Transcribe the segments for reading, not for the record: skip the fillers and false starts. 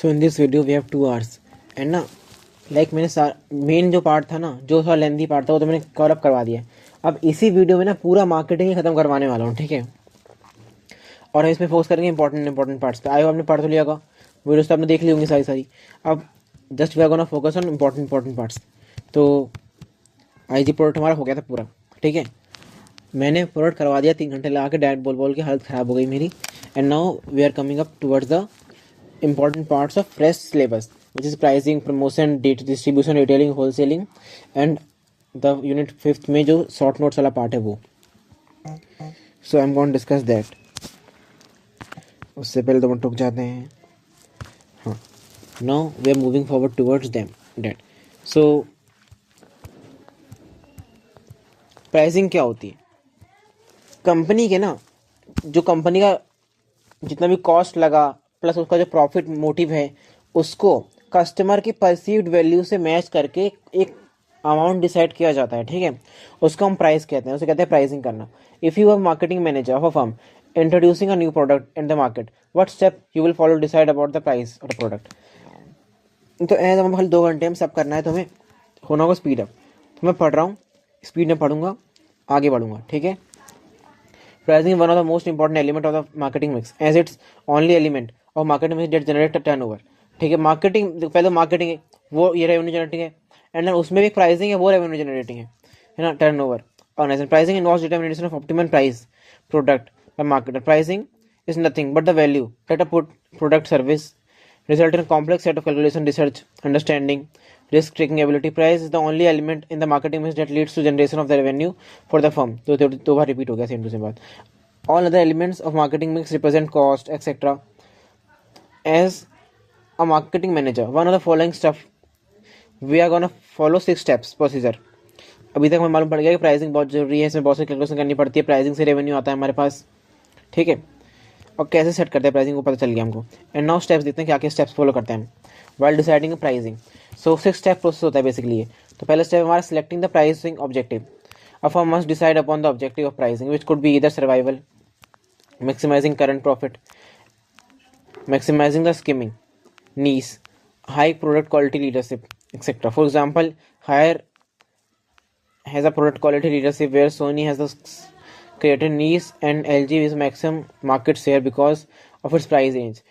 So in this video we have 2 hours and ना like मैंने main जो part था ना, जो थोड़ा लेंथी पार्ट था, वो तो मैंने कवर अप करवा दिया। अब इसी वीडियो में ना पूरा मार्केटिंग ही खत्म करवाने वाला हूँ, ठीक है। और हम इसमें फोकस करेंगे इंपॉर्टेंट पार्ट्स पे। आई होप आपने पढ़ तो लिया होगा, वीडियोस तो आपने देख ली होंगी सारी। अब just we are gonna focus on important parts. तो आईजी प्रोडक्ट हमारा हो गया था पूरा, ठीक है। मैंने प्रोडक्ट करवा दिया 3 घंटे लगा के, डायरेक्ट बोल के हालत ख़राब हो गई मेरी। And now we are coming up towards the important parts of fresh syllabus, which is pricing, promotion, distribution, retailing, wholesaling, and the unit 5th में जो short notes वाला part है वो। So I'm going to discuss that। उससे पहले तो हम टुक जाते हैं। हाँ, now we are moving forward towards them that। So pricing क्या होती है? कंपनी के ना, जो कंपनी का जितना भी कॉस्ट लगा प्लस उसका जो प्रॉफिट मोटिव है, उसको कस्टमर की परसीव्ड वैल्यू से मैच करके एक अमाउंट डिसाइड किया जाता है, ठीक है। उसको हम प्राइस कहते हैं, उसे कहते हैं प्राइसिंग करना। If you are marketing manager of a firm introducing a new product in the market, what step you will follow decide about the price of the product. तो ऐसा हम खाली 2 घंटे में सब करना है, तो हमें होना होगा स्पीड अप। तो मैं पढ़ रहा हूँ, स्पीड में पढ़ूंगा, आगे बढ़ूंगा, ठीक है। Pricing is one of the most important element of the marketing mix, as it's only element of marketing mix that generate a turnover। ठीक है, मार्केटिंग पहले मार्केटिंग है, वो ये रेवेन्यू जनरेटिंग है, एंड देन उसमें भी प्राइसिंग है, वो रेवेन्यू जनरेटिंग है ना, टर्नओवर। और pricing involves determination of optimum price product by marketer. Pricing is nothing but the value that a product service result in a complex set of calculation, research, understanding, risk taking ability। Price is the only element in the marketing mix that leads to generation of the revenue for the firm। तो दो बार repeat हो गया same to same बात। All other elements of marketing mix represent cost etc। As a marketing manager, one of the following stuff we are gonna follow 6 steps procedure। अभी तक हमें मालूम पड़ गया कि प्राइसिंग बहुत जरूरी है, इसमें बहुत सारी कैलकुलेशन करनी पड़ती है, प्राइसिंग से रेवेन्यू आता है हमारे पास, ठीक है। और कैसे सेट करते हैं प्राइसिंग को पता चल गया हमको। एंड नाउ स्टेप्स देखते हैं क्या क्या स्टेप्स फॉलो करते हैं हम while deciding pricing. So 6 step process होता है बेसिकली ये। तो पहला स्टेप हमारा selecting the pricing objective. A firm must decide upon the objective of pricing which could be either survival, maximising current profit, maximising the skimming, niche, high product quality leadership etcetera. For example, higher has a product quality leadership where Sony has the created niche and LG is maximum market share because of its price range।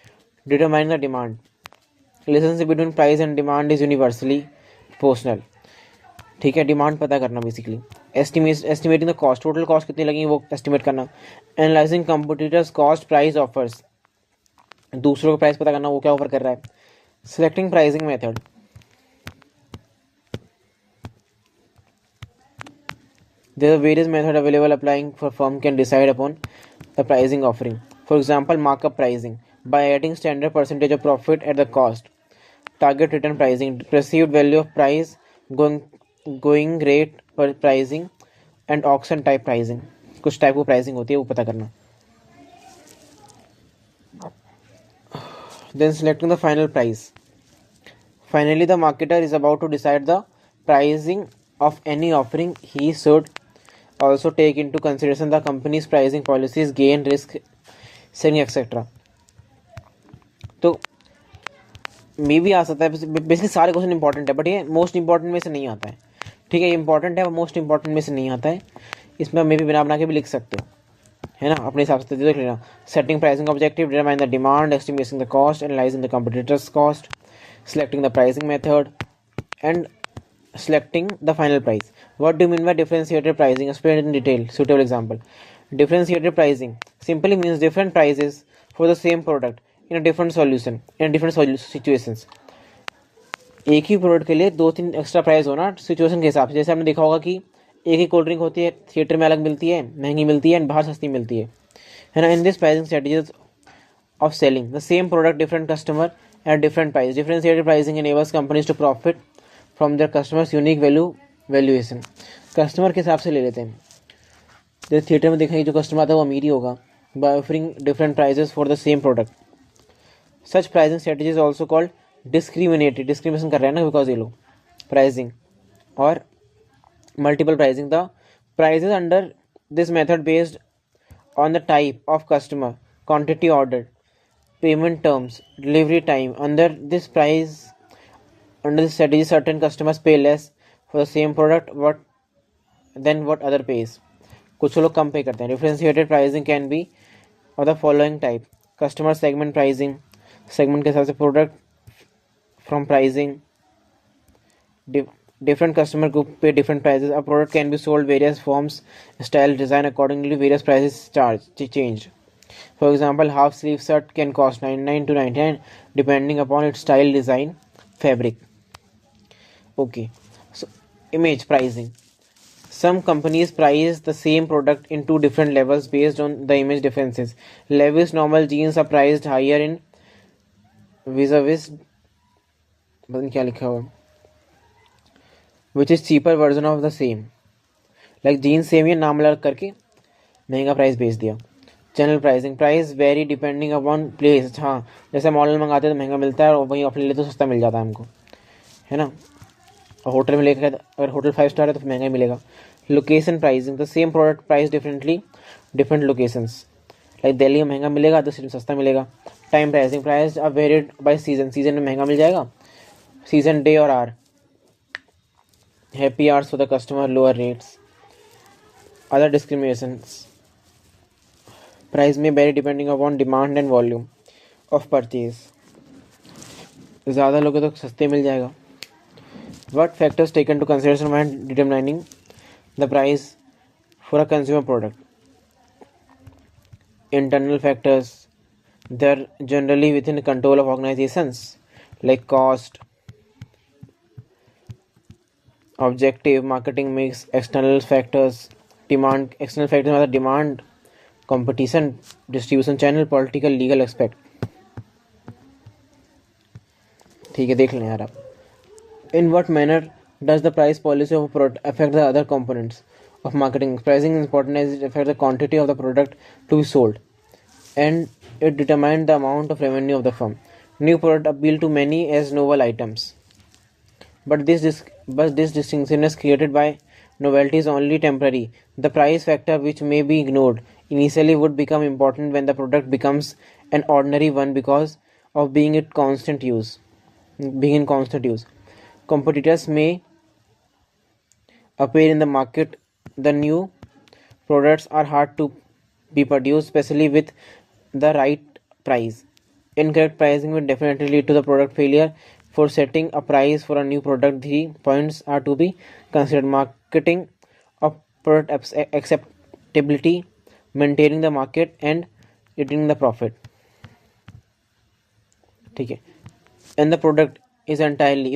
Determining the demand, relationship between price and demand is universally proportional। ठीक है, demand पता करना basically. Estimating the cost, total cost कितनी लगेगी वो estimate करना। Analysing competitors cost price offers, दूसरों का प्राइस पता करना वो क्या ऑफर कर रहा है। Selecting pricing method, there are various methods available applying for firm can decide upon the pricing offering। For example, markup pricing by adding standard percentage of profit at the cost, target return pricing, perceived value of price, going rate per pricing, and auction type pricing। कुछ type की pricing होती है वो पता करना। Then selecting the final price। Finally, the marketer is about to decide the pricing of any offering। He should also take into consideration the company's pricing policies, gain, risk sharing etc। तो मे भी आ सकता है, basically सारे question important है, but ये most important में से नहीं आता है, ठीक है। ये इंपॉर्टेंट है, मोस्ट इंपॉर्टेंट में से नहीं आता है। इसमें मे भी बना के भी लिख सकते हो, है ना, अपने हिसाब से देख लेना। Setting pricing objective, determine the demand, estimating the cost, analysing the competitors cost, selecting the pricing method, and selecting the final price। What do you mean by differentiated pricing? Explain it in detail। Suitable example, differentiated pricing simply means different prices for the same product in a different solution in different situations। एक ही product के लिए 2-3 extra price होना situation के हिसाब से। जैसे आपने देखा होगा कि एक ही कोल्ड ड्रिंक होती है, थिएटर में अलग मिलती है, महंगी मिलती है, एंड बाहर सस्ती मिलती है ना। In this pricing strategies of selling the same product different customer at different price। Differentiated pricing enables companies to profit from their customers unique valuation। Customer के हिसाब से ले लेते हैं। जैसे थिएटर में देखा, जो कस्टमर आता है वो अमीर ही होगा, by offering different prices for the same product। such pricing strategy is also called discrimination कर रहे हैं ना, बिकॉज ये लोग प्राइसिंग और multiple pricing. The prices under this method based on the type of customer, quantity ordered, payment terms, delivery time. Under this strategy, certain customers pay less for the same product than what other pays. कुछ लोग कम पे करते हैं. Differentiated pricing can be of the following type: customer segment pricing, segment के हिसाब से product from pricing. Different customer group pay different prices. A product can be sold various forms, style, design. Accordingly, various prices changed. For example, half sleeve shirt can cost 99 to 99 depending upon its style, design, fabric. Okay, so image pricing. Some companies price the same product in two different levels based on the image differences. Levi's normal jeans are priced higher in vis-a-vis, पता नहीं क्या लिखा हुआ, which is cheaper version of the same. Like jeans same ही नाम अलग करके महंगा प्राइस बेच दिया. Channel pricing. Price vary depending upon place. हाँ, जैसे मॉल मंगाते हैं तो महंगा मिलता है और वहीं ऑफलाइन ले तो सस्ता मिल जाता है हमको, है ना. और होटल में लेकर अगर होटल 5 स्टार है तो महंगा ही मिलेगा. Location pricing. The same product price differently different locations. Like Delhi में महंगा मिलेगा तो सिटी में सस्ता मिलेगा. Time pricing. Price are varied by season. Season में महंगा मिल जाएगा. सीजन, डे और hour. Happy hours for the customer, lower rates. Other discriminations. Price में vary depending upon demand and volume of purchase. ज़्यादा लोगे तो सस्ते मिल जाएगा. What factors taken to consideration when determining the price for a consumer product? Internal factors. They're generally within the control of organizations, like cost, objective, marketing mix. External factors. Demand. External factors are the demand, competition, distribution channel, political, legal aspect. ठीक है, देख लें यार आप. In what manner does the price policy of a product affect the other components of marketing? Pricing is important as it affects the quantity of the product to be sold, and it determines the amount of revenue of the firm. New product appeal to many as novel items, but this distinction is created by novelty is only temporary. The price factor, which may be ignored initially, would become important when the product becomes an ordinary one because of being in constant use. Competitors may appear in the market. The new products are hard to be produced, especially with the right price. Incorrect pricing will definitely lead to the product failure. For setting a price for a new product, 3 points are to be considered: marketing of product acceptability, maintaining the market, and getting the profit. ठीक है. And the product is entirely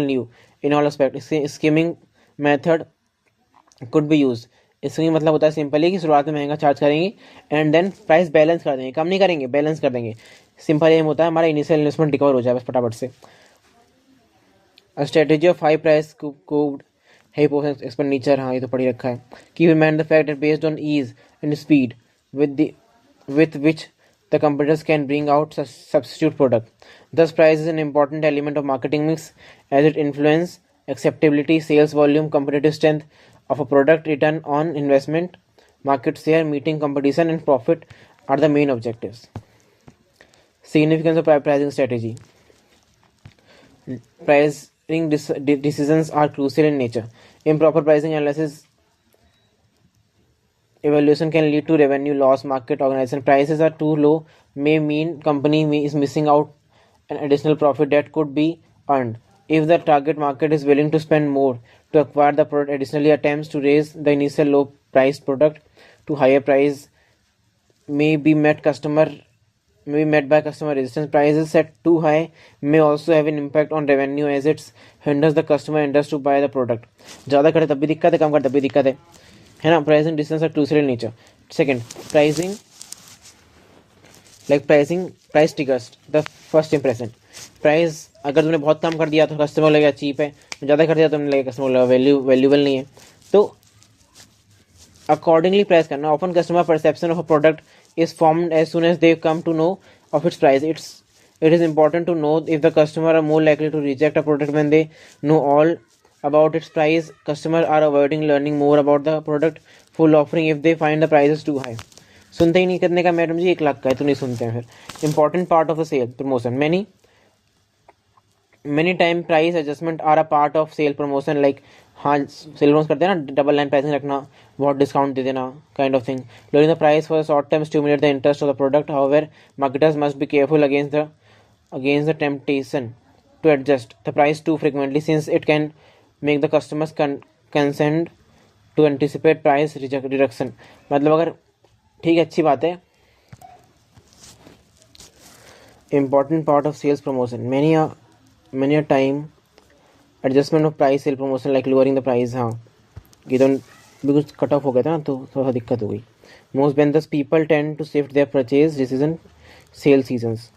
new in all aspects, skimming method could be used. इसमें मतलब होता है simply कि शुरुआत में महंगा चार्ज करेंगे एंड देन प्राइस बैलेंस कर देंगे. कम नहीं करेंगे, बैलेंस कर देंगे. सिंपल एम होता है हमारा इनिशियल इन्वेस्टमेंट रिकवर हो जाए बस फटाफट से. A strategy of high price code है एक्सपेंडिचर. हाँ, ये तो पढ़ी रखा है. Keep in mind the fact that based on ease and speed with which the competitors can bring out substitute product. Thus, price is an important element of marketing mix as it influences acceptability, sales volume, competitive strength of a product, return on investment, market share. Meeting competition and profit are the main objectives. Significance of pricing strategy. Pricing decisions are crucial in nature. Improper pricing analysis evaluation can lead to revenue loss. Market organization. Prices are too low may mean company is missing out an additional profit that could be earned if the target market is willing to spend more to acquire the product. Additionally, attempts to raise the initial low priced product to higher price may be met by customer resistance. Prices set too high may also have an impact on revenue as it hinders the customer interest to buy the product. ज़्यादा करे तब भी दिक्कत है, कम करे तब भी दिक्कत है ना. Pricing distance are crucial in nature. Second, pricing price triggers the first impression. Price अगर तुमने बहुत कम कर दिया तो कस्टमर लगेगा चीप है, ज़्यादा कर दिया तो तुमने लगेगा कस्टमर लगेगा वैल्यूबल नहीं है. तो अकॉर्डिंगली प्राइस करना. Often customer perception of a product is formed as soon as they come to know of its price. It is important to know if the customer are more likely to reject a product when they know all about its price. Customers are avoiding learning more about the product full offering if they find the prices too high. सुनते ही नहीं, कितने का madam जी, 1 लाख का है, तो नहीं सुनते हैं फिर। Important part of the sale promotion, many time price adjustment are a part of sale promotion, like हाँ सेल प्रमोशन करते हैं ना, डबल लाइन प्राइसिंग रखना, बहुत डिस्काउंट दे देना, kind of thing. Lowering the price for short term stimulate the interest of the product, however marketers must be careful against the temptation to adjust the price too frequently, since it can make the customers consent to anticipate price reduction। मतलब अगर ठीक है, अच्छी बात है। important part of sales promotion, many a time adjustment of price sale promotion like lowering the price। हाँ, ये तो बिल्कुल कट ऑफ हो गया था ना, तो थोड़ा सा दिक्कत हो गई। Most been people tend to shift their purchase decision sale seasons,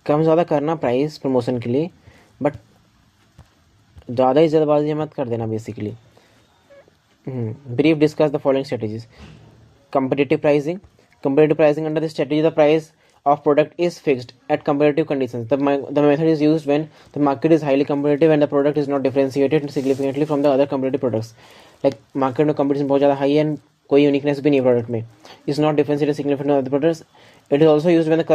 कम ज़्यादा करना प्राइस प्रमोशन के लिए, बट ज़्यादा ही जल्दबाजी मत कर देना basically. Brief discuss the following strategies. competitive pricing under this strategy, the price of product is fixed at competitive conditions. The method is used when the market is highly competitive and the product is not differentiated significantly from the other competitive products, like market में competition बहुत ज़्यादा high है and कोई uniqueness भी नहीं product में, is not differentiated significantly from other products. It is also used when the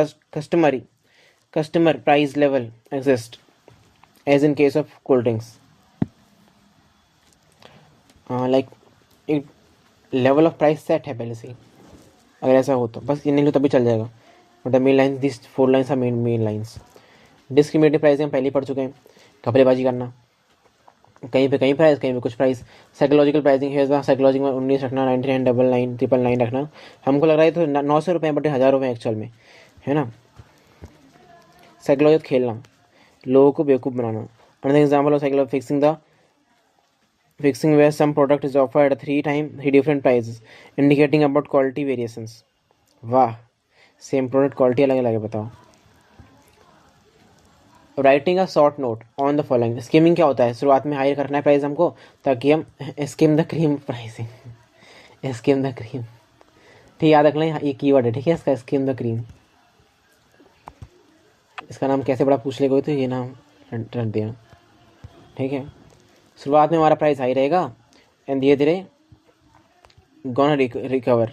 customer price level exists, as in case of cold drinks, like it level of price set है पहले से ही। अगर ऐसा हो तो बस ये नहीं लो तभी चल जाएगा। But the main line, this 4 lines are main lines. Discriminative pricing हम पहले ही पढ़ चुके हैं, कपड़ेबाजी करना, कहीं पे कहीं प्राइस, कहीं पे कुछ प्राइस। साइकोलॉजिकल प्राइसिंग है, साइकोलॉजिकल में 19 रखना, 99, 99, 999 रखना। हमको लग रहा है तो 900 रुपये बट 1000 रुपये एक्चुअल में है ना। साइकोलॉजिकल खेलना, लोगों को बेवकूफ़ बनाना। Another example of psychology fixing where some product is offered at 3 different prices, indicating about quality variations। वाह, सेम प्रोडक्ट क्वालिटी अलग अलग है, बताओ। Writing a short note on the following. Skimming क्या होता है, शुरुआत में हाई करना है प्राइस हमको, ताकि हम scheme the cream pricing, scheme the cream, ठीक याद रख लें, ये कीवर्ड है, ठीक है इसका, स्कीम द क्रीम। इसका नाम कैसे बड़ा पूछ ले कोई तो ये नाम रख दिया, ठीक है। शुरुआत में हमारा प्राइस हाई रहेगा एंड धीरे धीरे गोना रिकवर।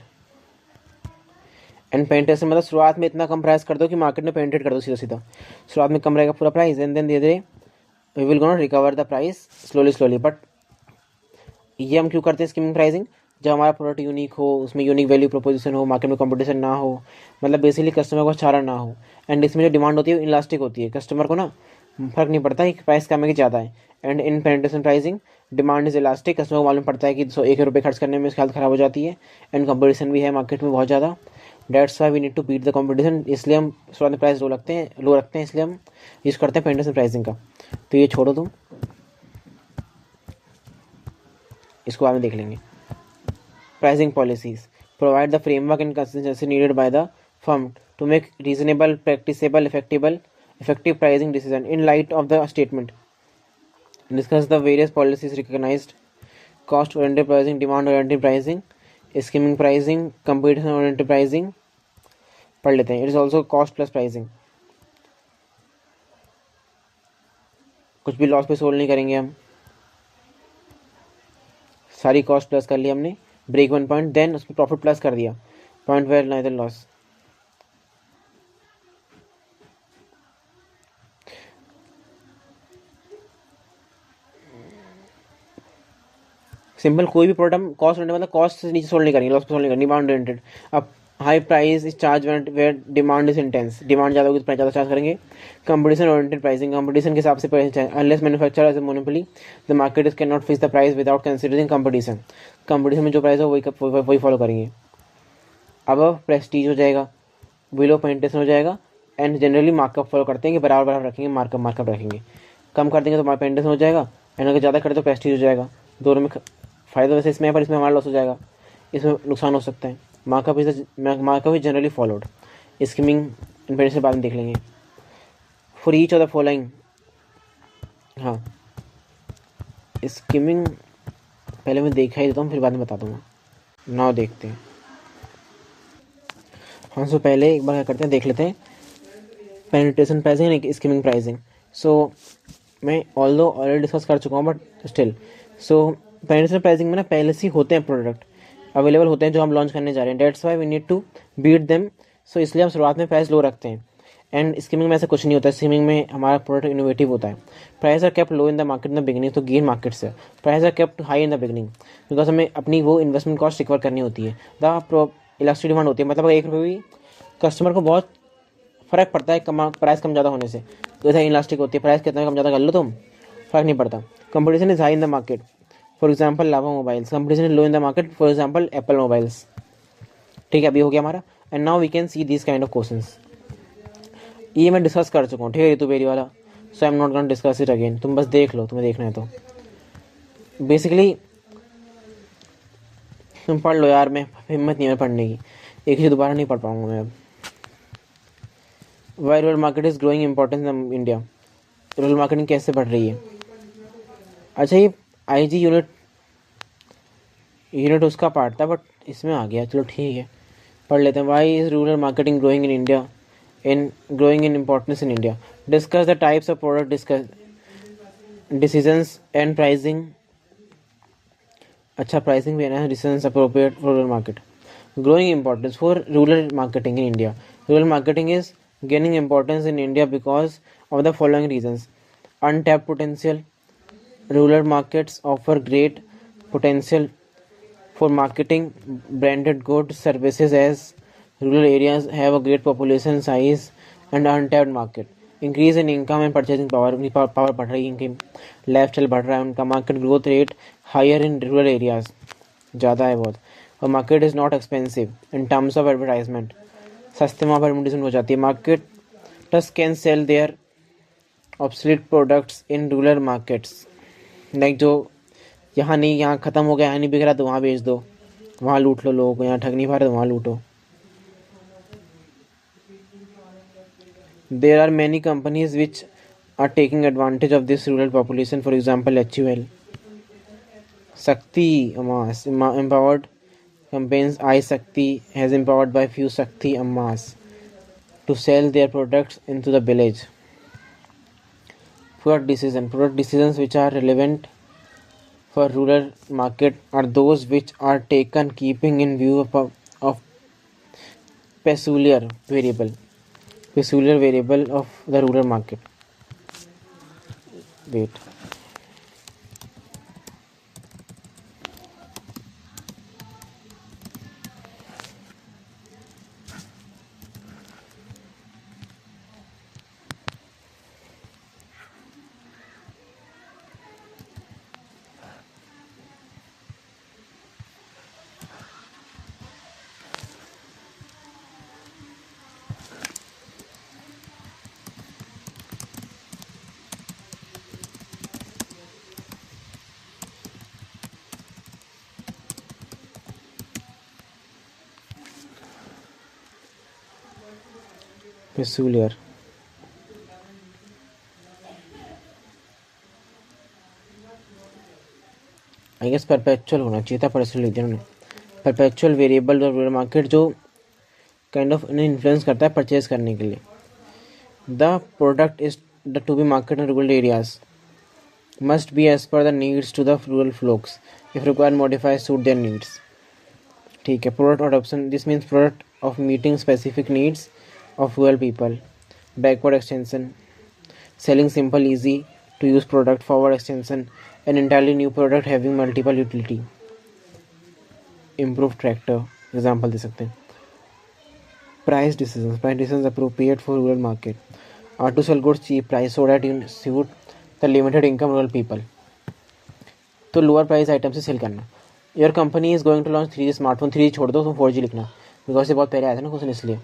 एंड पेनिट्रेशन मतलब शुरुआत में इतना कम प्राइस कर दो कि मार्केट में पेनिट्रेट कर दो सीधा सीधा। शुरुआत में कम रहेगा पूरा प्राइस एंड देन धीरे धीरे we will gonna recover the price slowly. But ये हम क्यों करते हैं स्कीमिंग प्राइसिंग, जब हमारा प्रोडक्ट यूनिक हो, उसमें यूनिक वैल्यू प्रोपोजिशन हो, मार्केट में कंपटीशन ना हो, मतलब बेसिकली कस्टमर को चारा ना हो। एंड इसमें जो डिमांड होती है इलास्टिक होती है, कस्टमर को ना फर्क नहीं पड़ता कि प्राइस कम है कि ज़्यादा है। And in penetration pricing demand is elastic, customer को मालूम पड़ता है कि 1 रुपये खर्च करने में उसकी हालत ख़राब हो जाती है। एंड कंपटीशन भी है मार्केट में बहुत ज़्यादा, that's why we need to beat the competition. इसलिए हम शुरुआत में प्राइस लो रखते हैं, इसलिए हम यूज़ करते हैं पेनिट्रेशन प्राइसिंग का। तो ये छोड़ो तुम, इसको बाद में देख लेंगे। Pricing policies provide the framework and consistency needed by the firm to make reasonable, practicable, effective pricing decision in light of the statement। Discuss the various policies recognized: cost oriented pricing, demand oriented pricing, skimming pricing, competition oriented pricing। पढ़ लेते हैं। It is also cost plus pricing। कुछ भी loss पे solve नहीं करेंगे हम, सारी कॉस्ट प्लस कर ली हमने, ब्रेक 1 पॉइंट, देन उसमें प्रॉफिट प्लस कर दिया, point where neither loss. Simple, कोई भी प्रोडक्ट हम कॉस्ट ओरिएंटेड मतलब कॉस्ट से नीचे सोल्व नहीं करेंगे, लॉस पे सोल्व नहीं करेंगे। डिमांड ओरिएंटेड, अब high price is charge where demand is intense, demand ज़्यादा होगी तो प्राइस ज़्यादा चार्ज करेंगे। कंपटीशन ओरिएंटेड प्राइसिंग, कंपटीशन के हिसाब से price charge, unless manufacturer as a monopoly the market is can not fix the price without considering competition. Competition में जो प्राइस हो वही फॉलो करेंगे। अब प्रेस्टीज हो जाएगा, बिलो पेनिट्रेशन हो जाएगा, एंड जनरली मार्कअप फॉलो करते हैं कि बराबर रखेंगे, मार्कअप रखेंगे। कम कर देंगे तो हमारा पेनिट्रेशन हो जाएगा, एंड अगर ज़्यादा करें तो प्रेस्टीज हो जाएगा। दोनों में फ़ायदा वैसे इसमें है, पर इसमें हमारा लॉस हो जाएगा, इसमें नुकसान हो सकता है। Markup is generally followed. Skimming infection से बाद में देख लेंगे। For each of the following, हाँ स्कीमिंग पहले मैं देखा ही देता हूँ, फिर बाद में बता दूँगा। नाउ देखते हैं। हाँ सो पहले एक बार क्या करते हैं, देख लेते हैं पेनिट्रेशन प्राइसिंग, स्कीमिंग प्राइसिंग। सो मैं ऑलरेडी डिस्कस कर चुका हूँ, but still. So penetration pricing में ना पहले से ही होते हैं प्रोडक्ट, अवेलेबल होते हैं जो हम लॉन्च करने जा रहे हैं। That's why we need to beat them. So इसलिए हम शुरुआत में प्राइस लो रखते हैं। एंड स्कीमिंग में ऐसा कुछ नहीं होता है। स्कीमिंग में हमारा प्रोडक्ट इनोवेटिव होता है। Price are kept low in the market in the beginning to gain market से। Price are kept high in the beginning because हमें अपनी वो इन्वेस्टमेंट कॉस्ट रिकवर करनी होती है। द इलास्टिक डिमांड होती है, मतलब 1 रुपये भी कस्टमर को बहुत फ़र्क पड़ता है प्राइस कम ज़्यादा होने से। जैसे इलास्टिक होती है, प्राइस कितना कम ज़्यादा कर लो तुम, फ़र्क नहीं पड़ता। Competition is high in the market, for example Lava mobiles. Competition is low in the market, for example Apple mobiles. ठीक है, अभी हो गया हमारा। And now we can see this kind of questions. ये मैं डिस्कस कर चुका हूँ, ठीक है, ऋतु बेरी वाला। So I am not gonna discuss it again. तुम बस देख लो, तुम्हें देखना है तो। बेसिकली तुम पढ़ लो यार, मैं हिम्मत नहीं है पढ़ने की, एक ही दोबारा नहीं पढ़ पाऊंगा मैं अब। Why rural market is growing importance in India. Rural marketing कैसे बढ़ रही है? अच्छा, ये IG यूनिट उसका पार्ट था, बट इसमें आ गया, चलो ठीक है, पढ़ लेते हैं। Why is rural marketing growing in India growing in importance in India. Discuss the types of product decisions and pricing. अच्छा, प्राइसिंग भी है ना, decisions appropriate for rural market. Growing importance for rural marketing in India. Rural marketing is gaining importance in India because of the following reasons. Untapped potential. Rural markets offer great potential for marketing branded goods services as rural areas have a great population size and untapped market. Increase in income and purchasing power. उनकी power बढ़ रही है, इनकी lifestyle बढ़ रहा है, उनका market growth rate higher in rural areas, ज़्यादा है बहुत। और market is not expensive in terms of advertisement. सस्ते वहाँ पर एडवर्टीजमेंट हो जाती है। Marketers can sell their obsolete products in rural markets. Like जो यहाँ नहीं, यहाँ ख़त्म हो गया, यहाँ नहीं बिक रहा तो वहाँ बेच दो, वहाँ लूट लो लोगों को। यहाँ ठग नहीं पा रहे तो वहाँ लूटो। There are many companies which are taking advantage of this rural population, for example HUL, Shakti empowered campaigns. iShakti has empowered by few Shakti Ammas to sell their products into the village. Product decisions which are relevant for rural market are those which are taken keeping in view of peculiar variable of the rural market. Wait. Peculiar. I guess perpetual होना चाहिए था, perpetual लिख दिया उन्होंने। Perpetual variable और rural market जो kind of इन्हें influence करता है परचेज करने के लिए। The product is the to be market in rural areas must be as per the needs to the rural flocks if require modify suit their needs. ठीक है। Product adoption, this means product of meeting specific needs of rural people. Backward extension, selling simple easy to use product. Forward extension, an entirely new product having multiple utility. Improved tractor, example दे सकते हैं। Price decisions appropriate for rural market are to sell goods cheap price so that you suit the limited income rural people. तो lower price item से sell करना। Your company is going to launch 3G smartphone. 3G छोड़ दो, तुम 4G लिखना, because ये बहुत पहले आया था ना क्वेश्चन, इसलिए।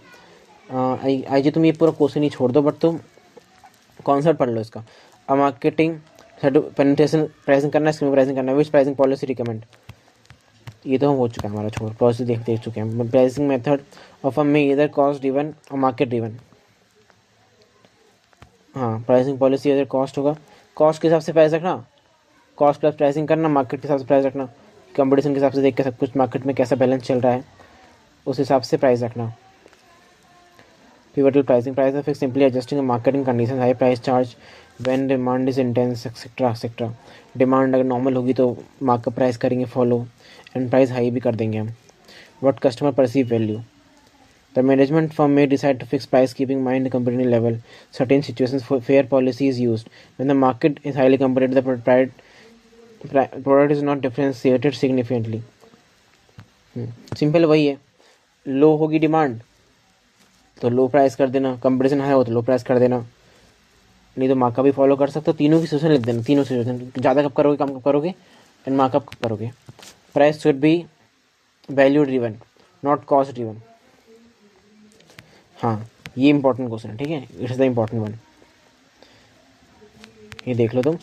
IG तुम ये पूरा क्वेश्चन ही छोड़ दो, बट तुम कॉन्सेप्ट पढ़ लो इसका। मार्केटिंग पेनिट्रेशन, प्राइसिंग करना, स्कीम प्राइसिंग करना। विच प्राइसिंग पॉलिसी रिकमेंड, ये तो हम हो चुका है हमारा, छोड़ प्रोसेस देख चुके हैं। प्राइसिंग मेथड ऑफ में इधर कॉस्ट ड्रिवन और मार्केट ड्रिवन। हाँ, प्राइसिंग पॉलिसी इधर कॉस्ट होगा, कॉस्ट के हिसाब से प्राइस रखना, कॉस्ट प्लस प्राइसिंग करना, मार्केट के हिसाब से प्राइस रखना, कंपटीशन के हिसाब से देख के सब कुछ मार्केट में कैसा बैलेंस चल रहा है उस हिसाब से प्राइस रखना। Pivotal pricing, price effect, simply adjusting the marketing conditions, high price charge when demand is intense, etc. Demand अगर नॉर्मल होगी तो मार्कअप प्राइस करेंगे फॉलो, एंड प्राइस हाई भी कर देंगे हम। what customer perceive value. The management firm may decide to fix price keeping in mind the competitive level. Certain situations for fair policy is used. When the market is highly competitive, the product is not differentiated significantly. Simple वही है, लो होगी demand तो लो price कर देना, competition high हो तो लो price कर देना, नहीं तो मार्कअप भी फॉलो कर सकते हो। तीनों की सिचुएशन लिख देना, तीनों सिचुएशन, ज़्यादा कब करोगे कम कब करोगे एंड मार्कअप कब करोगे। Price should be value driven not cost driven. हाँ, ये इंपॉर्टेंट क्वेश्चन है, ठीक है, इट्स द इम्पॉर्टेंट वन। ये देख लो तुम,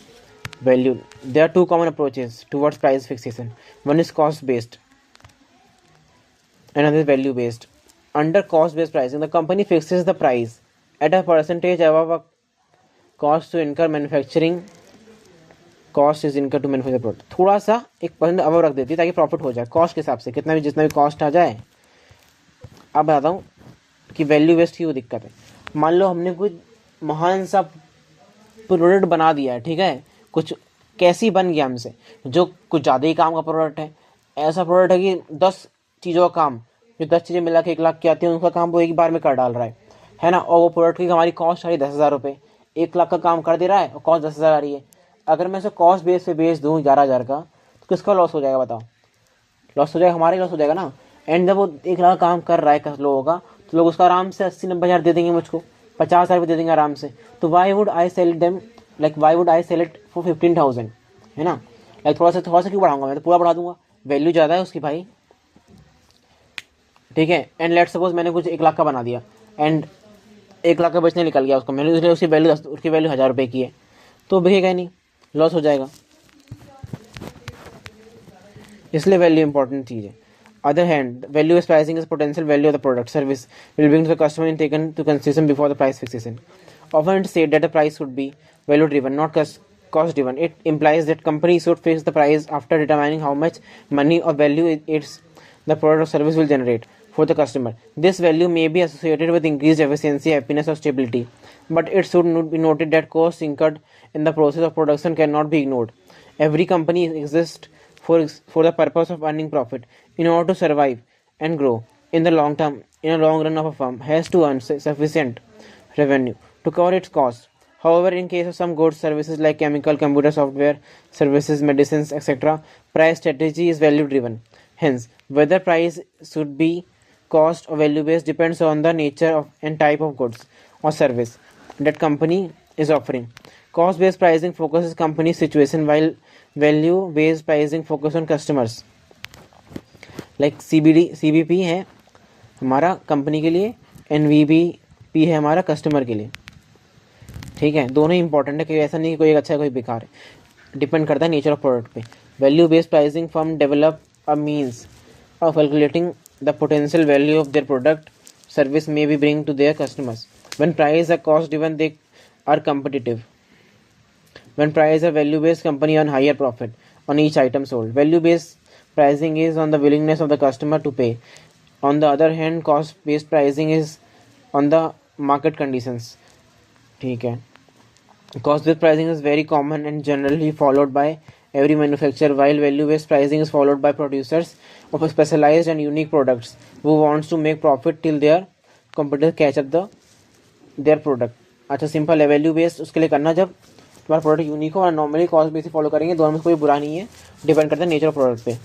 value, there are two common approaches towards price fixation, one is cost based and another is value based. Under cost based pricing, the company fixes the price at a percentage above a cost to incur manufacturing cost is incurred to manufacture product. थोड़ा सा 1% अब रख देती है ताकि profit हो जाए cost के हिसाब से, कितना भी जितना भी कॉस्ट आ जाए। अब बताता हूँ कि वैल्यू बेस्ड की वो दिक्कत है। मान लो हमने कोई महान सा प्रोडक्ट बना दिया है, ठीक है, कुछ कैसी बन गया हमसे, जो कुछ ज़्यादा ही काम का प्रोडक्ट है, ऐसा प्रोडक्ट है कि 10 चीज़ों का काम, जो 10 चीज़ें मिला के 1 लाख की आती है, उनका काम वो एक बार में कर डाल रहा है ना। और वो प्रोडक्ट की हमारी कॉस्ट आ रही है 10,000 रुपये, 1 लाख का काम कर दे रहा है और कॉस्ट 10,000 आ रही है। अगर मैं इसे कॉस्ट बेस पे बेच दूँ 11,000 का, तो किसका लॉस हो जाएगा बताओ? लॉस हो जाएगा, हमारा ही लॉस हो जाएगा ना। एंड जब वो 1 लाख काम कर रहा है लोगों का, तो लोग उसका आराम से 80-90 हज़ार दे देंगे, मुझको 50,000 रुपये दे देंगे आराम से। तो why would I sell them, like why would I sell it for 15,000, है ना। लाइक थोड़ा सा क्यों बढ़ाऊंगा, मैं तो पूरा बढ़ा दूंगा, वैल्यू ज़्यादा है उसकी भाई, ठीक है। एंड लेट सपोज मैंने कुछ 1 लाख का बना दिया एंड 1 लाख का बेचने निकल गया उसको, मैंने इसलिए उसकी वैल्यू 1,000 रुपये की है, तो बिकेगा ही नहीं, लॉस हो जाएगा। इसलिए वैल्यू इंपॉर्टेंट चीज़ है। Other hand, value is pricing is potential value of the product service will bring to the customer in taken to consideration before the price fixation. Often it is said that the price should be value driven, not cost driven. It implies that companies should fix the price after determining how much money or value the product or service will generate for the customer. This value may be associated with increased efficiency, happiness, or stability, but it should be noted that costs incurred in the process of production cannot be ignored. Every company exists for the purpose of earning profit. In order to survive and grow in the long term, in a long run, of a firm has to earn sufficient revenue to cover its costs. However, in case of some goods, services like chemical, computer software, services, medicines, etc., price strategy is value driven. Hence, whether price should be cost or value based depends on the nature of and type of goods or service that company is offering. Cost based pricing focuses company situation, while value based pricing focus on customers. Like CBP है हमारा company के लिए, NVBP है हमारा customer के लिए, ठीक है। दोनों ही इंपॉर्टेंट है, कोई ऐसा नहीं कि कोई अच्छा है कोई बेकार है, डिपेंड करता है नेचर ऑफ प्रोडक्ट पे। Value based pricing firm develop a means of calculating the potential value of their product service may be bring to their customers. When price are cost driven they are competitive, when price are value based company earn higher profit on each item sold. Value based pricing is on the willingness of the customer to pay. On the other hand, cost based pricing is on the market conditions, ठीक है। Cost based pricing is very common and generally followed by every manufacturer, while value based pricing is followed by producers of specialized and unique products who wants to make profit till their competitors catch up their product. अच्छा, simple है। Value based उसके लिए करना जब तुम्हारा product unique हो, और normally cost base follow करेंगे, दोनों में कोई बुरा नहीं है, डिपेंड करता है नेचर ऑफ प्रोडक्ट पे,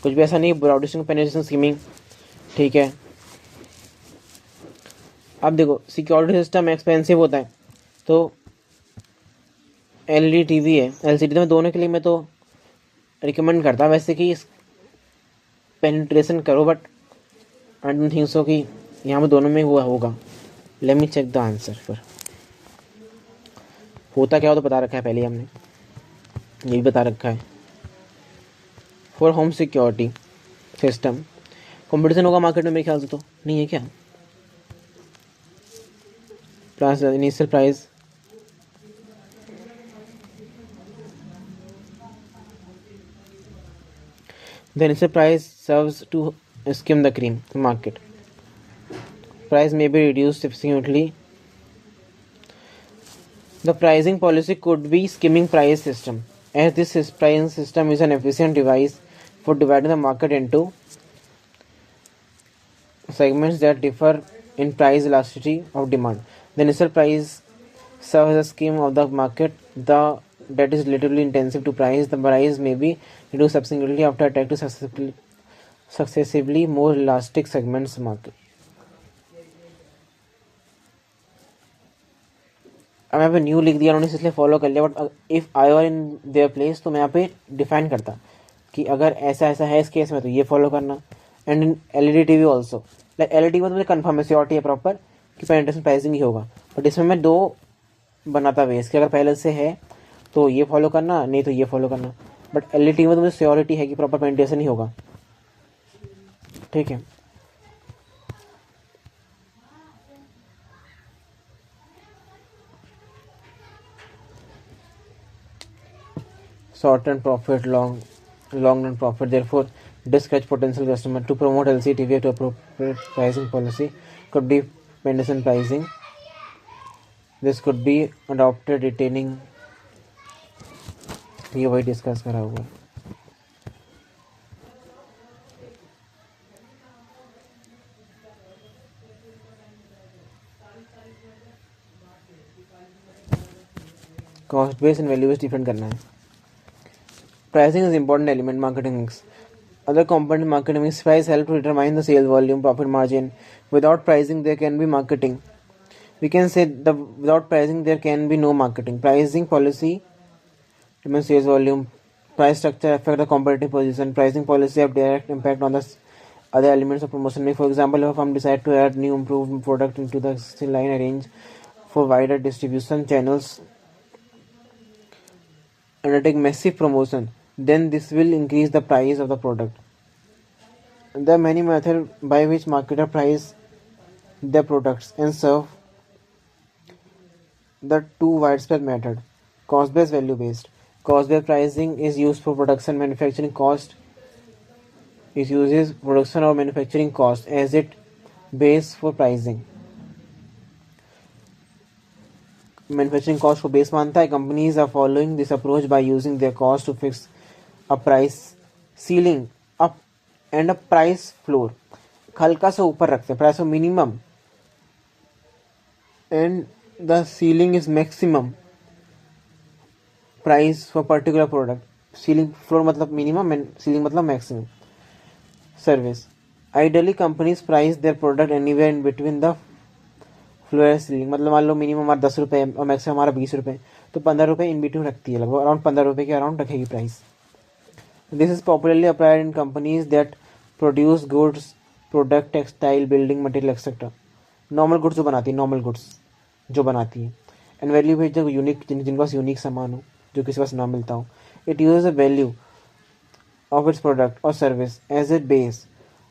कुछ भी ऐसा नहीं ब्रॉडेशन पेनिट्रेशन स्कीमिंग, ठीक है। अब देखो, सिक्योरिटी सिस्टम एक्सपेंसिव होता है, तो LED TV है, LCD, में दोनों के लिए मैं तो रिकमेंड करता वैसे कि पेनिट्रेशन करो, but I don't think so कि यहाँ पे दोनों में हुआ होगा। Let me check the answer. फिर होता क्या हो तो बता रखा है पहले ही हमने, ये भी बता रखा है। For home security system competition होगा मार्केट में, मेरे ख्याल से तो नहीं है क्या। Plus initial price, the initial price serves to skim the cream market. Price may be reduced significantly. The pricing policy could be skimming price system, as this pricing system is an efficient device for dividing the market into segments that differ in price elasticity of demand. The initial price serves as a scheme of the market that is relatively intensive to price. The price may be reduced subsequently after attack to successively more elastic segments market. अब यहाँ पे new लिख दिया उन्होंने इसलिए follow कर लिया, but if I were in their place तो मैं यहाँ पे डिफाइन करता कि अगर ऐसा ऐसा है इस केस में तो ये फॉलो करना. And in LED TV also, like LED में तो मुझे कन्फर्म है, श्योरिटी है प्रॉपर कि पेनिट्रेशन प्राइसिंग ही होगा, बट इसमें मैं दो बनाता बेस कि अगर पहले से है तो ये फॉलो करना, नहीं तो ये फॉलो करना. बट एलईडी में तो मुझे श्योरिटी है कि प्रॉपर पेनिट्रेशन ही होगा. ठीक है. Short-term profit, long-run profit. Therefore, discourage potential customer to promote LCTV to appropriate pricing policy. Could be Penderson pricing. This could be adopted retaining. ये वही डिस्कस करा हुआ. Cost base and value base different करना है. Pricing is important element marketing mix. Other component marketing mix. Price help to determine the sales volume, profit margin. Without pricing, there can be marketing. We can say without pricing, there can be no marketing. Pricing policy determines sales volume. Price structure affect the competitive position. Pricing policy have direct impact on the other elements of promotion mix. For example, if a firm decide to add new improved product into the existing line, arrange for wider distribution channels, undertake massive promotion, then this will increase the price of the product. There are many methods by which marketers price their products and serve the two widespread method: cost based, value based. Cost based pricing is used for production manufacturing cost. It uses production or manufacturing cost as its base for pricing. Manufacturing cost को base मानता है. Companies are following this approach by using their cost to fix a price ceiling up and a price floor. हल्का सा ऊपर रखते हैं price को minimum and the ceiling is maximum price for particular product. Ceiling floor मतलब minimum and ceiling मतलब maximum. Service. Ideally companies price their product anywhere in between the floor ceiling. मतलब मान लो मिनिमम हमारा 10 रुपये और मैक्सिमम हमारा 20 रुपये, तो 15 रुपये इन बिटवीन रखती है, लगभग अराउंड 15 रुपये के अराउंड रखेगी price. This is popularly applied in companies that produce goods, product, textile, building material etcetera. Normal goods जो बनाती है, नॉर्मल गुड्स जो बनाती है. एंड वैल्यू बेस्ड जो यूनिक, जिनके पास यूनिक सामान हो जो किसी पास ना मिलता हो. It use a value of its product or service as a base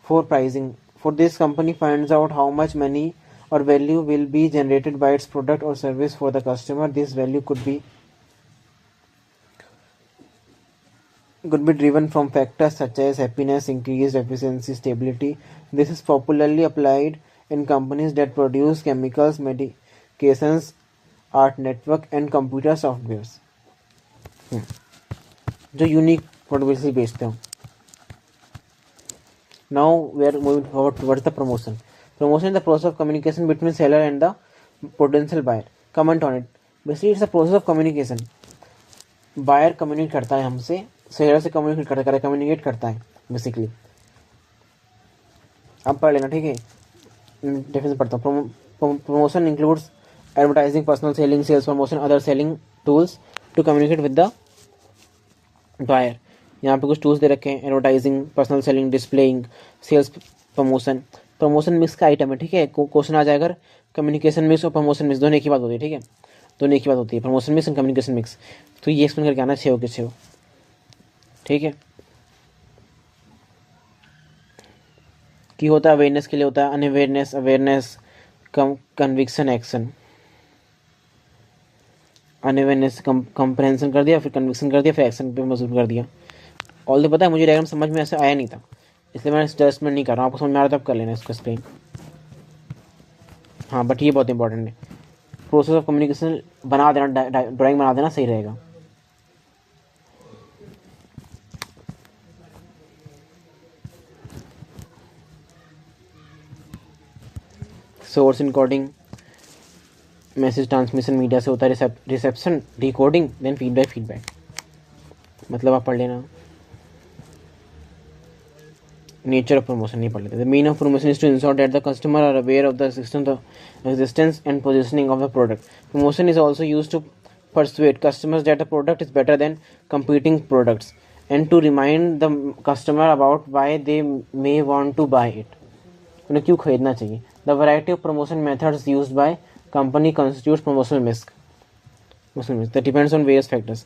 for pricing. For this, company finds out how much money or value will be generated by its product or service for the customer. This value could be driven from factors such as happiness, increased efficiency, stability. This is popularly applied in companies that produce chemicals, medications, art network, and computer softwares. जो unique product बेचते हो. Now we are moving forward towards the promotion. Promotion is the process of communication between seller and the potential buyer. Comment on it. Basically it's the process of communication. Buyer communicate करता है हमसे, seller से communicate करता है basically. अब पढ़ लेना, ठीक है. डेफिनेशन पढ़ता हूँ. Promotion includes advertising, personal selling, sales promotion, other selling tools to communicate with the buyer. यहाँ पे कुछ टूल्स दे रखे हैं: advertising, personal selling, displaying, sales promotion. Promotion mix का आइटम है, ठीक है. क्वेश्चन आ जाएगा कम्युनिकेशन मिक्स और प्रमोशन मिक्स दोनों एक ही बात होती है, ठीक है. दोनों एक ही बात होती है, promotion mix and communication mix. तो ये एक्सप्लेन करके आना 6 के 6, ठीक है. कि होता है अवेयरनेस के लिए, होता है unawareness, awareness, conviction, action. Unawareness comprehension कर दिया, फिर कन्विक्शन कर दिया, फिर एक्शन पे मजबूर कर दिया. ऑल तो पता है मुझे डायग्राम समझ में ऐसे आया नहीं था, इसलिए मैं एडजस्टमेंट नहीं कर रहा हूँ. आपको समझ में आ रहा था आप कर लेना इसको एक्सप्लेन. हाँ, बट ये बहुत इंपॉर्टेंट है. प्रोसेस ऑफ कम्युनिकेशन बना देना, ड्राइंग बना देना, सही रहेगा. Source encoding, message transmission media से होता है, रिसेप्शन, डिकोडिंग, देन फीडबैक। मतलब आप पढ़ लेना। नेचर ऑफ प्रमोशन नहीं पढ़ लेते। The mean of promotion is to ensure that the customer are aware of the existence and positioning of the product. Promotion is also used to persuade customers that the product is better than competing products and to remind the customer about why they may want to buy it. उन्हें क्यों खरीदना चाहिए। The variety of promotion methods used by company constitutes promotional mix. That depends on various factors.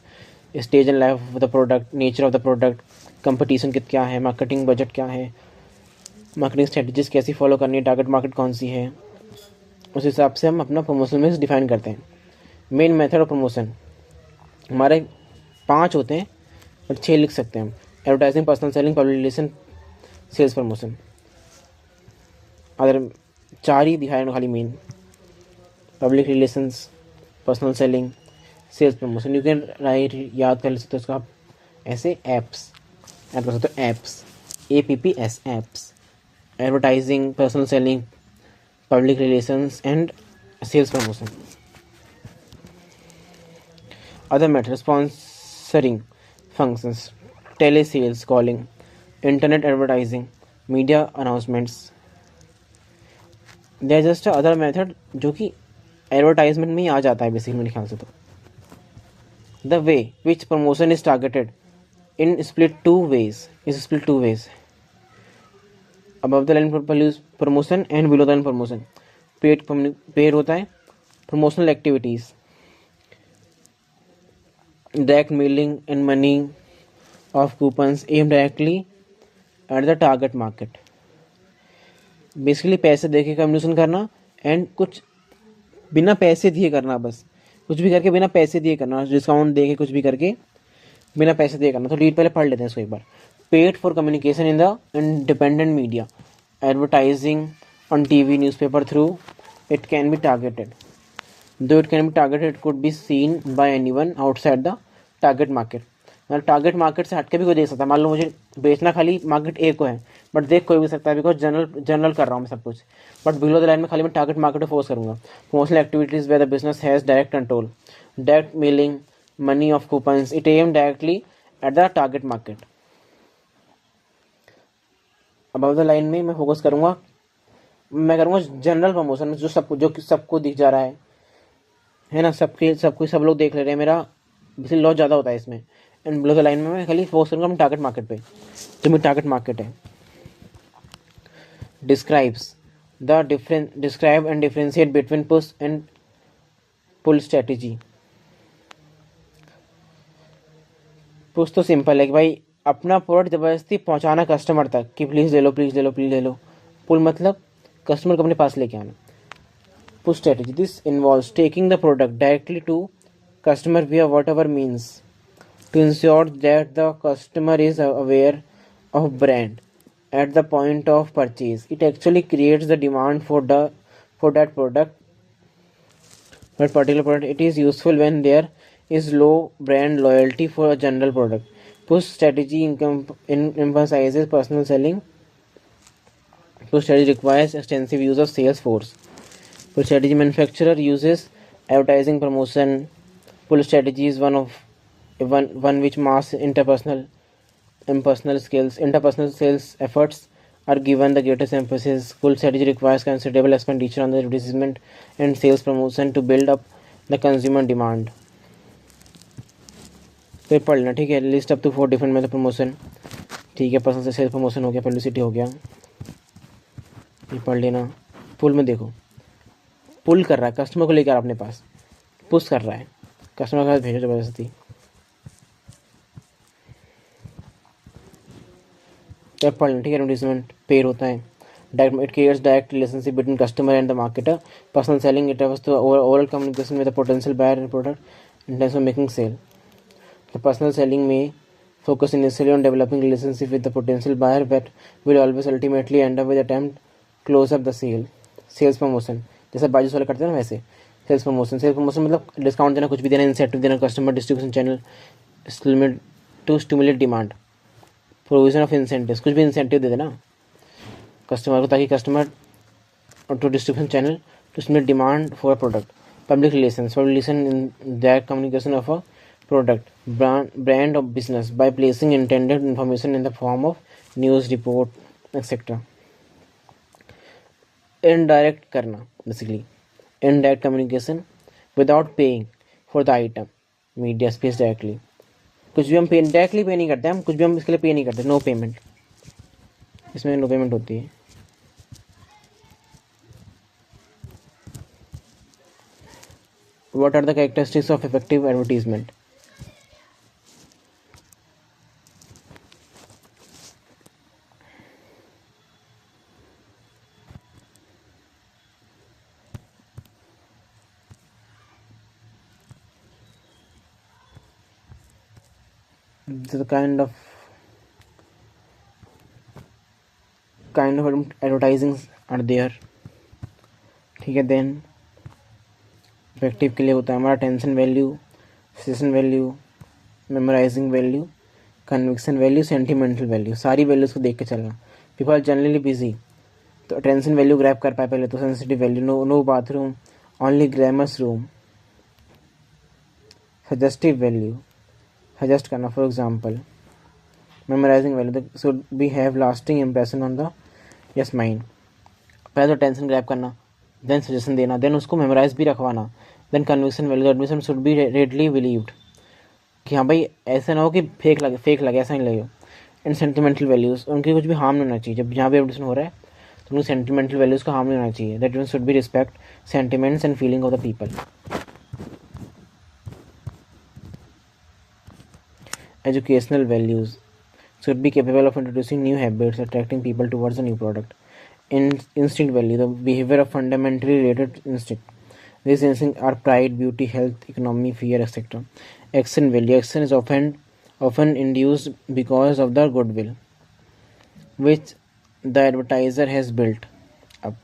Stage and life of the product, nature of the product, competition क्या है, marketing budget क्या है, marketing strategies कैसी follow करनी है, target market कौन सी है, उस हिसाब से हम अपना प्रमोशन में डिफाइन करते हैं। मेन मेथड ऑफ प्रमोशन हमारे 5 होते हैं और 6 लिख सकते हैं हम। Advertising, personal selling, public relation, sales promotion. अगर 4 ही दिखाए खाली main, public relations, personal selling, sales promotion. You can write, याद कर सकते हो उसको आप ऐसे एप्स ऐड कर सकते हो, apps, APPS, apps, advertising, personal selling, public relations and sales promotion. Other method, sponsoring functions, tele sales calling, internet advertising, media announcements. There just other method जो कि एडवर्टाइजमेंट में ही आ जाता है बेसिकली मेरे ख्याल से। तो the way which promotion is targeted in split two ways. Above the line promotion and below the line promotion. Paid होता है promotional activities, direct mailing and money of coupons aimed directly at the target market. Basically पैसे दे के communication करना and कुछ बिना पैसे दिए करना, बस कुछ भी करके बिना पैसे दिए करना, डिस्काउंट दे के कुछ भी करके बिना पैसे दिए करना। तो रीड पहले पढ़ लेते हैं इसको एक बार। Paid for communication in the independent media, advertising on TV, newspaper through it can be targeted. Though it can be targeted, it could be seen by anyone outside the target market. मतलब target market से हटके भी कोई देख सकता है। मान लो मुझे बेचना खाली मार्केट ए को है, बट देख कोई भी सकता है, बिकॉज जनरल कर रहा हूँ मैं सब कुछ। बट बिलो द लाइन में खाली मैं टारगेट मार्केट को फोर्स करूँगा। Promotional activities where the business has direct control, direct mailing, money of coupons, it aim directly at the target market. above the line में मैं फोकस करूँगा, मैं करूँगा जनरल प्रमोशन जो सबको दिख जा रहा है ना, सब लोग देख ले रहे हैं, मेरा बिल्कुल लॉस ज़्यादा होता है इसमें। एंड बिलो द लाइन में मैं खाली फोकस करूँगा टारगेट मार्केट पे, जो मेरी टारगेट मार्केट है। Describe and differentiate between push and pull strategy. Push तो सिंपल है कि भाई अपना प्रोडक्ट ज़बरदस्ती पहुंचाना कस्टमर तक कि प्लीज़ ले लो, प्लीज़ ले लो, प्लीज़ ले लो। पुल मतलब कस्टमर को अपने पास लेके आना। Push strategy, this involves taking the product directly to customer via whatever means to ensure that the customer is aware of brand at the point of purchase. It actually creates the demand for that product, that particular product. It is useful when there is low brand loyalty for a general product. Push strategy emphasizes personal selling. Push strategy requires extensive use of sales force. Push strategy manufacturer uses advertising promotion. Pull strategy is one which mass interpersonal sales efforts are given the greatest emphasis. Pull strategy requires considerable expenditure on the advertisement and sales promotion to build up the consumer demand. तो पढ़ लेना, ठीक है। List up to 4 different method promotion, ठीक है। Personal sales promotion हो गया, publicity हो गया, ये पढ़ लेना। पुल में देखो, पुल कर रहा है कस्टमर को लेकर अपने पास, पुश कर रहा है कस्टमर के पास भेजो जबरदस्ती। तो पढ़ लेना, ठीक है। एडवर्टाइजमेंट पेड होता है, it creates direct relationship between customer and the marketer. Personal selling, it refers to overall communication with the potential buyer and product in terms of making sale. The personal selling may focus initially on developing relationship with the potential buyer, but will always ultimately end up with attempt close up the sale. Sales promotion, जैसे बाजूस वाले करते हैं ना वैसे। Sales promotion मतलब discount देना, कुछ भी देना, इंसेंटिव देना, customer distribution channel to stimulate demand, provision of incentive, कुछ भी इंसेंटिव दे देना कस्टमर को ताकि customer or to distribution channel to stimulate demand for a product. Public relations, public relation in that communication of a product, brand of business by placing intended information in the form of news report, etc. Indirect करना basically, indirect communication without paying for the item, media space directly. कुछ भी हम पे directly pay नहीं करते, हम कुछ भी हम इसके लिए पे नहीं करते, नो पेमेंट, इसमें नो पेमेंट होती है. What are the characteristics of effective advertisement? The kind of advertising are there. ठीक है. देन इफेक्टिव के लिए होता है हमारा tension value, session value, memorising value, conviction value, sentimental value. सारी वैल्यूज को देख के चलना. पीपल आर जनरली बिजी, तो टेंशन वैल्यू ग्रैब कर पाए पहले तो. Sensitive value, no bathroom, only glamorous room. Suggestive value, suggest करना for example. Memorising value, should be have lasting impression on the yes mind. पहले तो टेंशन ग्रैब करना, then suggestion देना, देन उसको मेमोराइज भी रखवाना. Then conviction value, admission should be readily believed, कि हाँ भाई ऐसा ना हो कि फेक लगे ऐसा नहीं लगे. एंड सेंटिमेंटल वैल्यूज, उनकी कुछ भी हार्म नहीं होना चाहिए. जब जहाँ भी एडमिशन हो रहा है तो उनकी सेंटिमेंटल वैल्यूज का हार्म नहीं होना चाहिए. That mean should be respect sentiments and feeling of the people. Educational values should be capable of introducing new habits, attracting people towards a new product. Instinct value, the behavior of fundamentally related instinct. These instincts are pride, beauty, health, economy, fear, etc. Action value, action is often induced because of the goodwill which the advertiser has built up.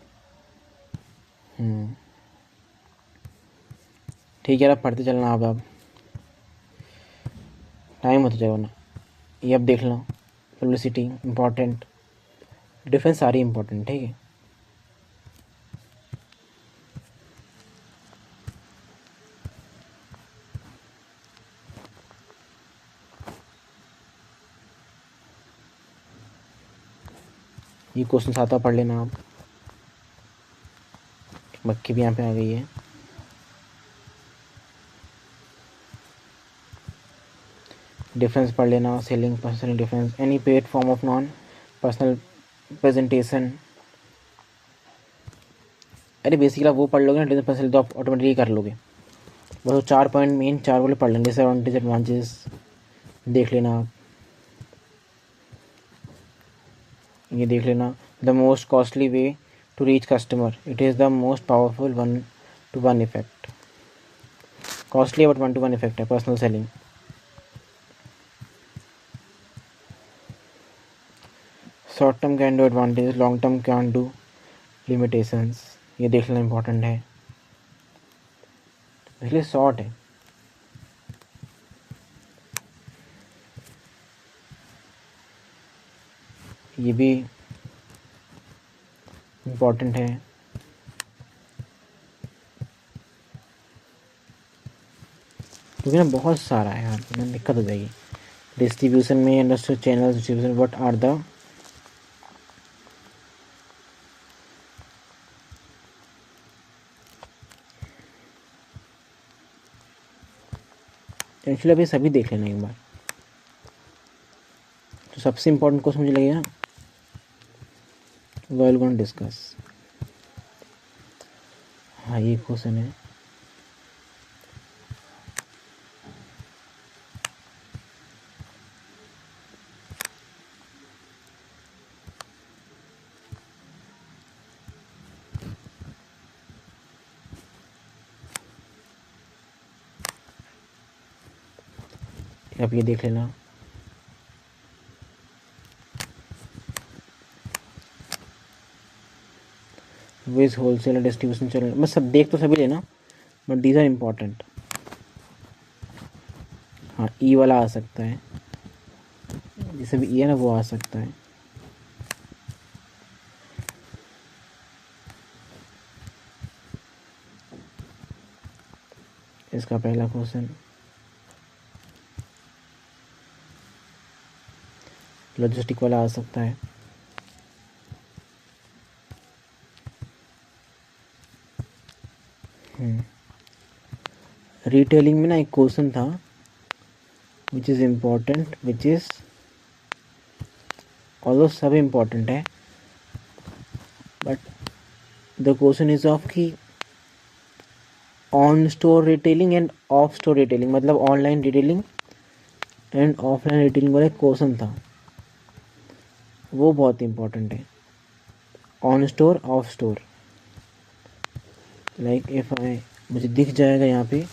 ठीक है, अब पढ़ते चलना. अब time होता जाएगा ना. ये अब देख लो. पब्लिसिटी इम्पॉर्टेंट, डिफरेंस सारी इम्पोर्टेंट. ठीक है. ये क्वेश्चन आता पढ़ लेना आप. मक्खी भी यहाँ पे आ गई है. डिफरेंस पढ़ लेना. Selling, personal difference, any paid form of non personal presentation. अरे बेसिकली आप वो पढ़ लोगे ना डिफरेंस पर्सनल, तो आप ऑटोमेटिकली कर लोगे. बस वो 4 पॉइंट मेन 4 बोले पढ़ लेंगे. डिसएडवांटेज, एडवांटेजेस देख लेना आप. ये देख लेना. The most costly way to reach customer, it is the most powerful 1-to-1 effect. Costly but 1-to-1 effect है personal selling. Short term can do advantage, long term can do limitations. ये देख लेना इम्पोर्टेंट है, इसलिए short है. ये भी important है. क्योंकि ना बहुत सारा है यार, तो दिक्कत हो जाएगी. डिस्ट्रीब्यूशन में industrial channel distribution, what are the actually अभी सभी देख लेना एक बार. तो सबसे इम्पोर्टेंट क्वेश्चन मुझे लगेगा वेल गोन डिस्कस. हाँ ये क्वेश्चन है. आप ये देख लेना. विज होलसेल डिस्ट्रीब्यूशन चैनल, बस सब देख तो सभी लेना, बट दीज आर इम्पोर्टेंट. हाँ ई वाला आ सकता है, जैसे भी ई है ना वो आ सकता है. इसका पहला क्वेश्चन लॉजिस्टिक वाला आ सकता है। रिटेलिंग में ना एक क्वेश्चन था which is important, which is although सब इम्पोर्टेंट है, but the question is of कि on store retailing and off store retailing, मतलब online retailing and offline retailing वाला क्वेश्चन था, वो बहुत इम्पोर्टेंट है। On store off store, like if I, मुझे दिख जाएगा यहाँ पे,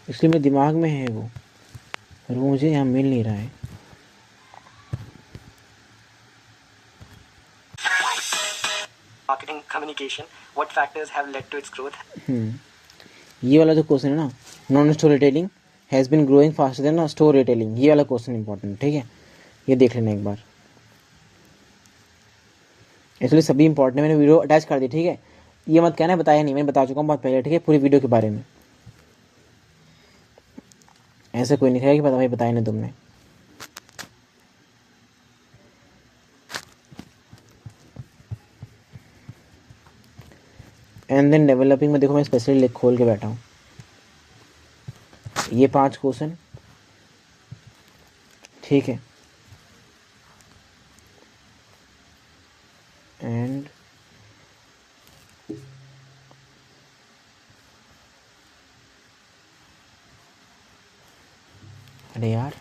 इसलिए मेरे दिमाग में है वो, पर वो मुझे यहाँ मिल नहीं रहा है। Marketing communication, what factors have led to its growth? ये वाला जो क्वेश्चन है ना, non store retailing has been growing faster than store retailing, ये वाला क्वेश्चन इंपॉर्टेंट, ठीक है, ये देख लेना एक बार। इसलिए सभी इंपॉर्टेंट मैंने वीडियो अटैच कर दी, ठीक है, ये मत कहना बताया नहीं, मैंने बता चुका हूँ बहुत पहले, ठीक है, पूरी वीडियो के बारे में। ऐसा कोई नहीं कहेगा कि पता भाई बताया नहीं तुमने। एंड देन डेवलपिंग में देखो मैं स्पेशली खोल के बैठा हूँ, ये 5 क्वेश्चन, ठीक है, एंड अरे यार,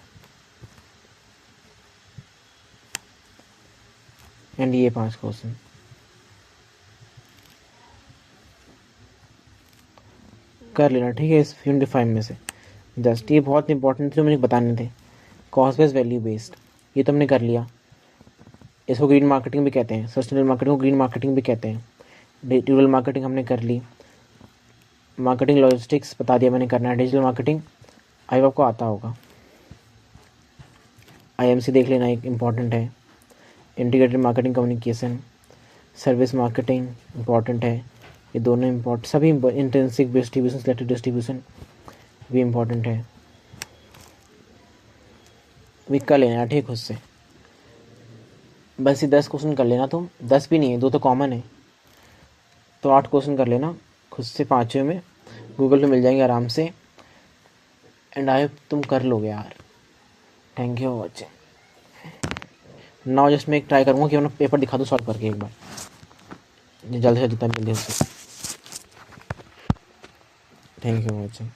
एंड ये 5 क्वेश्चन कर लेना, ठीक है, इस 25 में से जस्ट ये बहुत इंपॉर्टेंट थे जो मुझे बताने थे। कॉस्ट बेस्ड, वैल्यू बेस्ड, ये तो हमने कर लिया, इसको ग्रीन मार्केटिंग भी कहते हैं, सस्टेनेबल मार्केटिंग को ग्रीन मार्केटिंग भी कहते हैं। डिजिटल मार्केटिंग हमने कर ली, मार्केटिंग लॉजिस्टिक्स बता दिया मैंने करना है, डिजिटल मार्केटिंग आई होप आपको आता होगा। IMC देख लेना, एक इम्पॉर्टेंट है। Integrated marketing communication, service marketing important है, ये दोनों इम्पॉर्टेंट, सभी इंटेंसिव डिस्ट्रीब्यूशन, सिलेक्टिव डिस्ट्रीब्यूशन भी इम्पॉर्टेंट है, भी कर लेना, ठीक, खुद से। बस ये 10 क्वेश्चन कर लेना तुम, 10 भी नहीं है, 2 तो कॉमन है, तो 8 क्वेश्चन कर लेना खुद से, 5वें में गूगल पे मिल जाएंगे आराम से, एंड आई होप तुम कर लोगे यार। Thank you for watching. Now just मैं एक ट्राई करूँगा कि मैं पेपर दिखा दूँ सॉल्व करके एक बार, जल्द से जितना जल्दी हो सके। Thank you for watching.